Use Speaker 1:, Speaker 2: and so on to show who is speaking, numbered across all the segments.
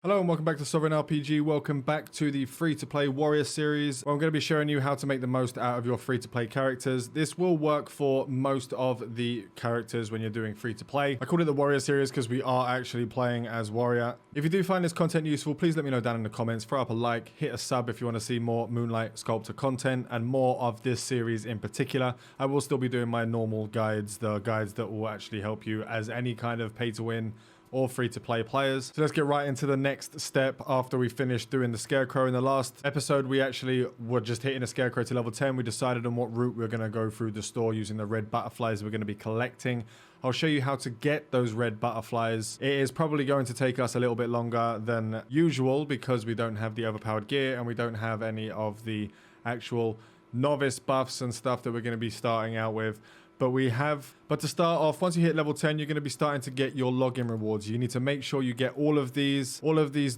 Speaker 1: Hello and welcome back to Sovereign RPG. Welcome back to the free-to-play warrior series, where I'm going to be showing you how to make the most out of your free-to-play characters. This will work for most of the characters when you're doing free-to-play. I called it the warrior series because we are actually playing as warrior. If you do find this content useful, please let me know down in the comments. Throw up a like, hit a sub if you want to see more Moonlight Sculptor content and more of this series in particular. I will still be doing my normal guides, the guides that will actually help you as any kind of pay-to-win or free-to-play players. So let's get right into the next step after we finished doing the Scarecrow. In the last episode, we actually were just hitting a Scarecrow to level 10. We decided on what route we're going to go through the store using the red butterflies we're going to be collecting. I'll show you how to get those red butterflies. It is probably going to take us a little bit longer than usual because we don't have the overpowered gear and we don't have any of the actual novice buffs and stuff that we're going to be starting out with. But to start off, once you hit level 10, you're going to be starting to get your login rewards. You need to make sure you get all of these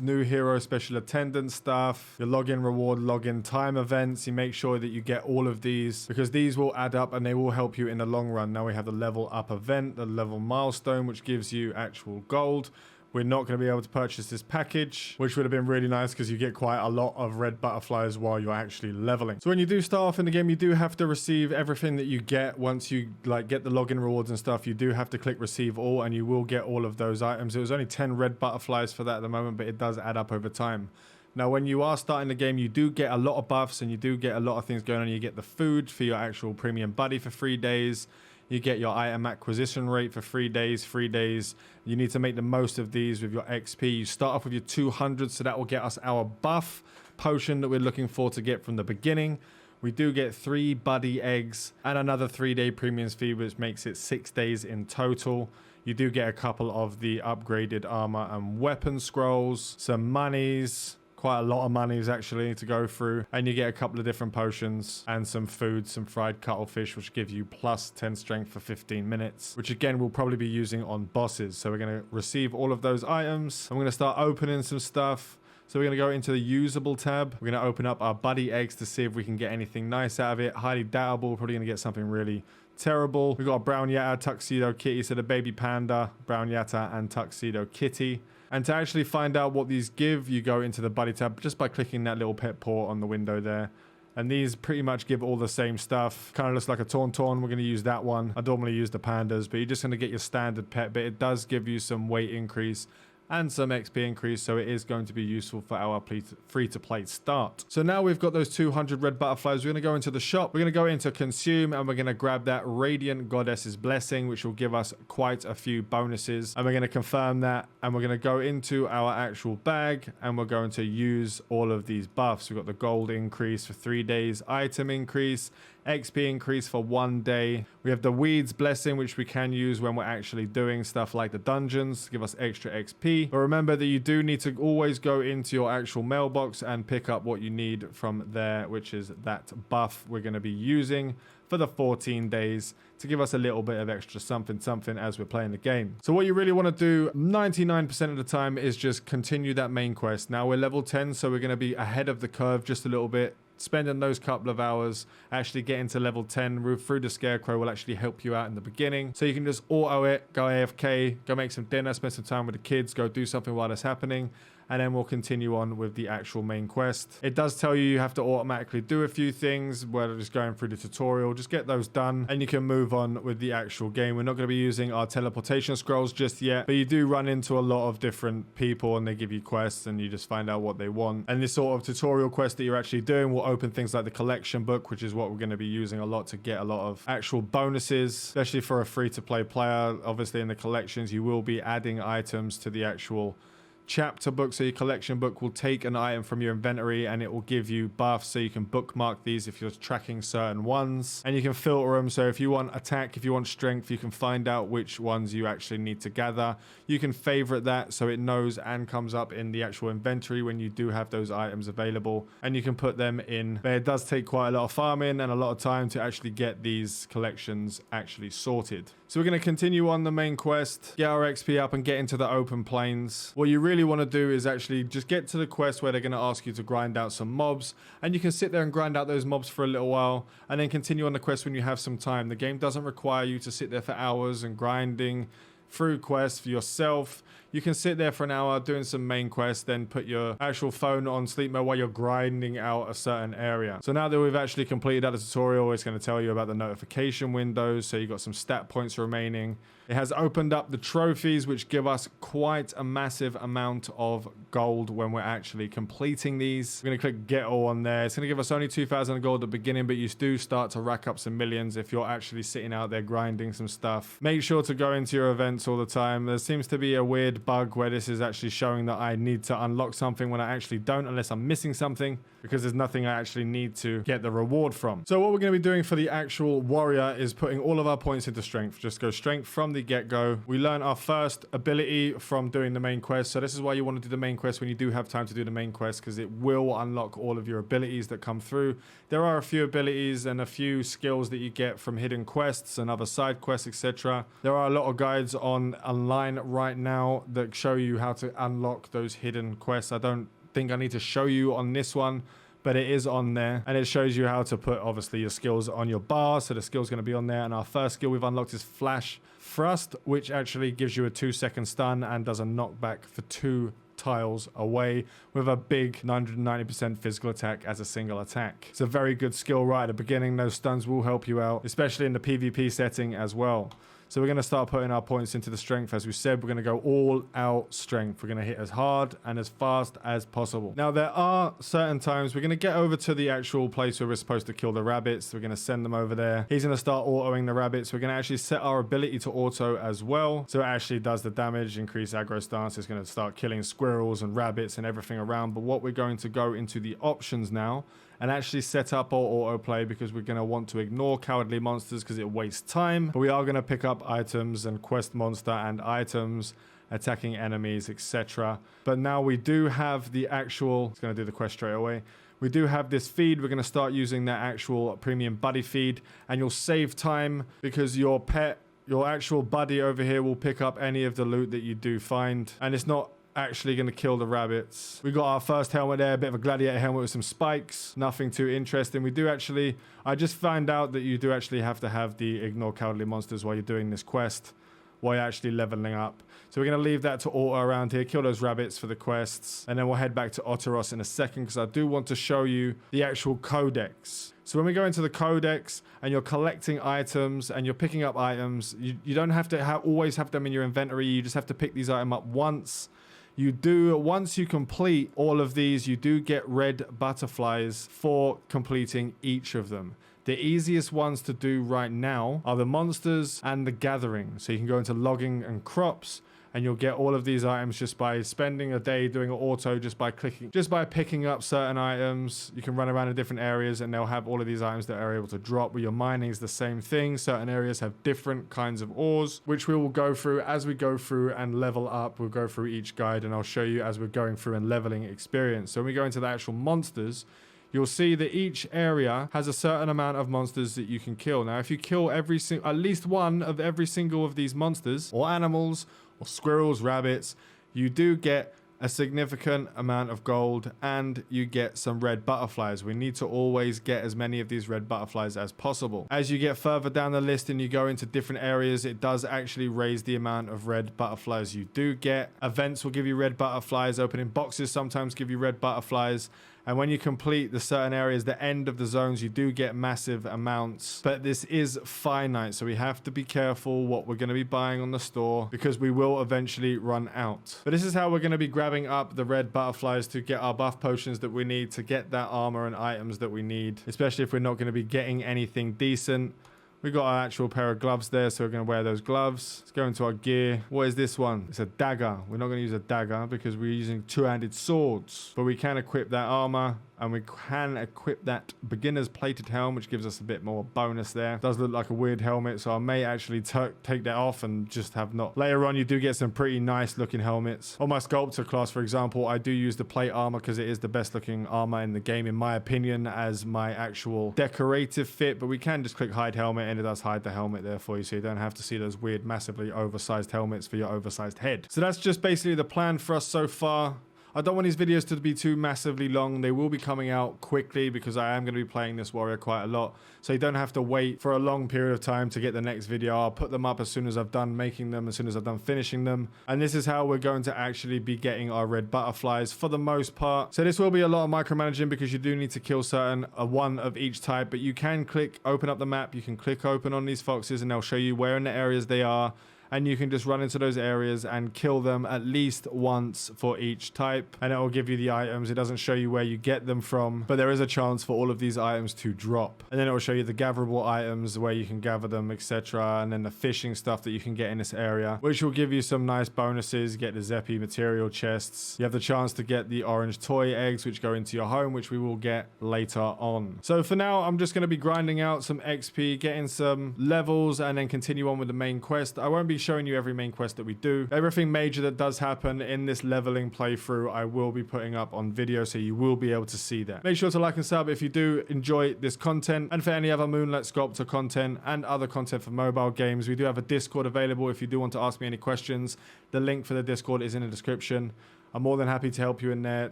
Speaker 1: new hero special attendant stuff, your login reward, login time events. You make sure that you get all of these because these will add up and they will help you in the long run. Now we have the level up event, the level milestone, which gives you actual gold. We're not going to be able to purchase this package, which would have been really nice because you get quite a lot of red butterflies while you're actually leveling. So when you do start off in the game, you do have to receive everything that you get. Once you get the login rewards and stuff, you do have to click receive all and you will get all of those items. It was only 10 red butterflies for that at the moment, but it does add up over time. Now, when you are starting the game, you do get a lot of buffs and you do get a lot of things going on. You get the food for your actual premium buddy for 3 days. You get your item acquisition rate for 3 days, 3 days. You need to make the most of these with your XP. You start off with your 200, so that will get us our buff potion that we're looking for to get from the beginning. We do get 3 buddy eggs and another 3-day premiums fee, which makes it 6 days in total. You do get a couple of the upgraded armor and weapon scrolls, some monies. Quite a lot of monies actually to go through, and you get a couple of different potions and some food, some fried cuttlefish, which give you plus 10 strength for 15 minutes, which again we'll probably be using on bosses. So we're going to receive all of those items. I'm going to start opening some stuff. So we're going to go into the usable tab. We're going to open up our buddy eggs to see if we can get anything nice out of it. Highly doubtable. We're probably going to get something really terrible. We've got a brown yatta, tuxedo kitty, so the baby panda, brown yatta, and tuxedo kitty. And to actually find out what these give, you go into the buddy tab just by clicking that little pet paw on the window there. And these pretty much give all the same stuff. Kind of looks like a Tauntaun. We're going to use that one. I normally use the pandas, but you're just going to get your standard pet. But it does give you some weight increase and some XP increase, so it is going to be useful for our free-to-play start. So now we've got those 200 red butterflies. We're going to go into the shop. We're going to go into consume, and we're going to grab that Radiant Goddess's Blessing, which will give us quite a few bonuses. And we're going to confirm that, and we're going to go into our actual bag, and we're going to use all of these buffs. We've got the gold increase for 3 days, item increase, XP increase for 1 day. We have the Weeds Blessing, which we can use when we're actually doing stuff like the dungeons to give us extra XP. But remember that you do need to always go into your actual mailbox and pick up what you need from there, which is that buff we're going to be using for the 14 days to give us a little bit of extra something as we're playing the game. So what you really want to do 99% of the time is just continue that main quest. Now we're level 10, so we're going to be ahead of the curve just a little bit. Spending those couple of hours actually getting to level 10 through the Scarecrow will actually help you out in the beginning. So you can just auto it, go AFK, go make some dinner, spend some time with the kids, go do something while that's happening, and then we'll continue on with the actual main quest. It does tell you have to automatically do a few things, whether just going through the tutorial, just get those done, and you can move on with the actual game. We're not going to be using our teleportation scrolls just yet, but you do run into a lot of different people and they give you quests and you just find out what they want. And this sort of tutorial quest that you're actually doing will open things like the collection book, which is what we're going to be using a lot to get a lot of actual bonuses, especially for a free-to-play player. Obviously in the collections, you will be adding items to the actual chapter book. So your collection book will take an item from your inventory and it will give you buffs, so you can bookmark these if you're tracking certain ones, and you can filter them. So if you want attack, if you want strength, you can find out which ones you actually need to gather. You can favorite that so it knows and comes up in the actual inventory when you do have those items available, and you can put them in. But it does take quite a lot of farming and a lot of time to actually get these collections actually sorted. So we're going to continue on the main quest, get our XP up and get into the open plains. What you really want to do is actually just get to the quest where they're going to ask you to grind out some mobs, and you can sit there and grind out those mobs for a little while and then continue on the quest when you have some time. The game doesn't require you to sit there for hours and grinding through quests for yourself. you can sit there for an hour doing some main quests, then put your actual phone on sleep mode while you're grinding out a certain area. So now that we've actually completed that tutorial, it's going to tell you about the notification windows. So you've got some stat points remaining. It has opened up the trophies, which give us quite a massive amount of gold when we're actually completing these. We're going to click get all on there. It's going to give us only 2,000 gold at the beginning, but you do start to rack up some millions if you're actually sitting out there grinding some stuff. Make sure to go into your events all the time. There seems to be a weird bug where this is actually showing that I need to unlock something when I actually don't, unless I'm missing something, because there's nothing I actually need to get the reward from. So what we're going to be doing for the actual warrior is putting all of our points into strength. Just go strength from the get-go. We learn our first ability from doing the main quest. So this is why you want to do the main quest when you do have time to do the main quest, because it will unlock all of your abilities that come through. There are a few abilities and a few skills that you get from hidden quests and other side quests, etc. There are a lot of guides online right now that show you how to unlock those hidden quests. I don't think I need to show you on this one, but it is on there, and it shows you how to put obviously your skills on your bar. So the skill's going to be on there, and our first skill we've unlocked is Flash Thrust, which actually gives you a 2-second stun and does a knockback for 2 tiles away with a big 990% physical attack as a single attack. It's a very good skill right at the beginning. Those stuns will help you out, especially in the PvP setting as well. So we're going to start putting our points into the strength. As we said, we're going to go all out strength. We're going to hit as hard and as fast as possible. Now, there are certain times we're going to get over to the actual place where we're supposed to kill the rabbits. We're going to send them over there. He's going to start autoing the rabbits. We're going to actually set our ability to auto as well. So it actually does the damage, increase aggro stance. It's going to start killing squirrels and rabbits and everything around. But what we're going to go into the options now and actually set up our autoplay, because we're going to want to ignore cowardly monsters because it wastes time. But we are going to pick up items and quest monster and items, attacking enemies, etc. But now we do have the actual, it's going to do the quest straight away. We do have this feed. We're going to start using that actual premium buddy feed, and you'll save time because your pet, your actual buddy over here, will pick up any of the loot that you do find, and it's not actually going to kill the rabbits. We got our first helmet there, a bit of a gladiator helmet with some spikes, nothing too interesting. We do actually, I just found out that you do actually have to have the ignore cowardly monsters while you're doing this quest, while you're actually leveling up. So we're going to leave that to auto around here, kill those rabbits for the quests, and then we'll head back to Otteros in a second, because I do want to show you the actual codex. So when we go into the codex and you're collecting items and you're picking up items, you don't have to always have them in your inventory. You just have to pick these items up once. You do, once you complete all of these, you do get red butterflies for completing each of them. The easiest ones to do right now are the monsters and the gathering. So you can go into logging and crops, and you'll get all of these items just by spending a day doing an auto, just by picking up certain items. You can run around in different areas and they'll have all of these items that are able to drop. With your mining is the same thing. Certain areas have different kinds of ores, which we will go through as we go through and level up. We'll go through each guide and I'll show you as we're going through and leveling experience. So when we go into the actual monsters, you'll see that each area has a certain amount of monsters that you can kill. Now, if you kill at least one of every single of these monsters or animals or squirrels, rabbits, you do get a significant amount of gold and you get some red butterflies. We need to always get as many of these red butterflies as possible. As you get further down the list and you go into different areas, it does actually raise the amount of red butterflies you do get. Events will give you red butterflies. Opening boxes sometimes give you red butterflies. And when you complete the certain areas, the end of the zones, you do get massive amounts. But this is finite, so we have to be careful what we're going to be buying on the store, because we will eventually run out. But this is how we're going to be grabbing up the red butterflies to get our buff potions that we need to get that armor and items that we need, especially if we're not going to be getting anything decent. We got our actual pair of gloves there, so we're going to wear those gloves. Let's go into our gear. What is this one? It's a dagger. We're not going to use a dagger because we're using two-handed swords. But we can equip that armor, and we can equip that beginner's plated helm, which gives us a bit more bonus there. It does look like a weird helmet, so I may actually take that off and just have not. Later on, you do get some pretty nice looking helmets. On my sculptor class, for example, I do use the plate armor because it is the best looking armor in the game, in my opinion, as my actual decorative fit. But we can just click hide helmet, and it does hide the helmet there for you, so you don't have to see those weird, massively oversized helmets for your oversized head. So that's just basically the plan for us so far. I don't want these videos to be too massively long. They will be coming out quickly because I am going to be playing this warrior quite a lot. So you don't have to wait for a long period of time to get the next video. I'll put them up as soon as I've done making them, as soon as I've done finishing them. And this is how we're going to actually be getting our red butterflies for the most part. So this will be a lot of micromanaging because you do need to kill certain one of each type, but you can click open up the map. You can click open on these foxes and they'll show you where in the areas they are. And you can just run into those areas and kill them at least once for each type. And it will give you the items. It doesn't show you where you get them from, but there is a chance for all of these items to drop. And then it will show you the gatherable items, where you can gather them, etc. And then the fishing stuff that you can get in this area, which will give you some nice bonuses. You get the Zeppi material chests. You have the chance to get the orange toy eggs, which go into your home, which we will get later on. So for now, I'm just going to be grinding out some XP, getting some levels, and then continue on with the main quest. I won't be showing you every main quest that we do. Everything major that does happen in this leveling playthrough, I will be putting up on video, so you will be able to see that. Make sure to like and sub if you do enjoy this content, and for any other Moonlight Sculptor content and other content for mobile games. We do have a Discord available if you do want to ask me any questions. The link for the Discord is in the description. I'm more than happy to help you in there.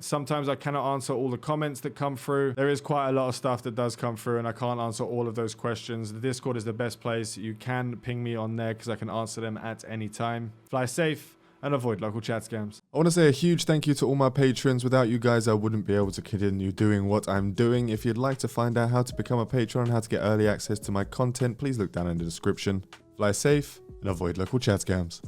Speaker 1: Sometimes I cannot answer all the comments that come through. There is quite a lot of stuff that does come through and I can't answer all of those questions. The Discord is the best place. You can ping me on there because I can answer them at any time. Fly safe and avoid local chat scams. I want to say a huge thank you to all my patrons. Without you guys, I wouldn't be able to continue doing what I'm doing. If you'd like to find out how to become a patron and how to get early access to my content, please look down in the description. Fly safe and avoid local chat scams.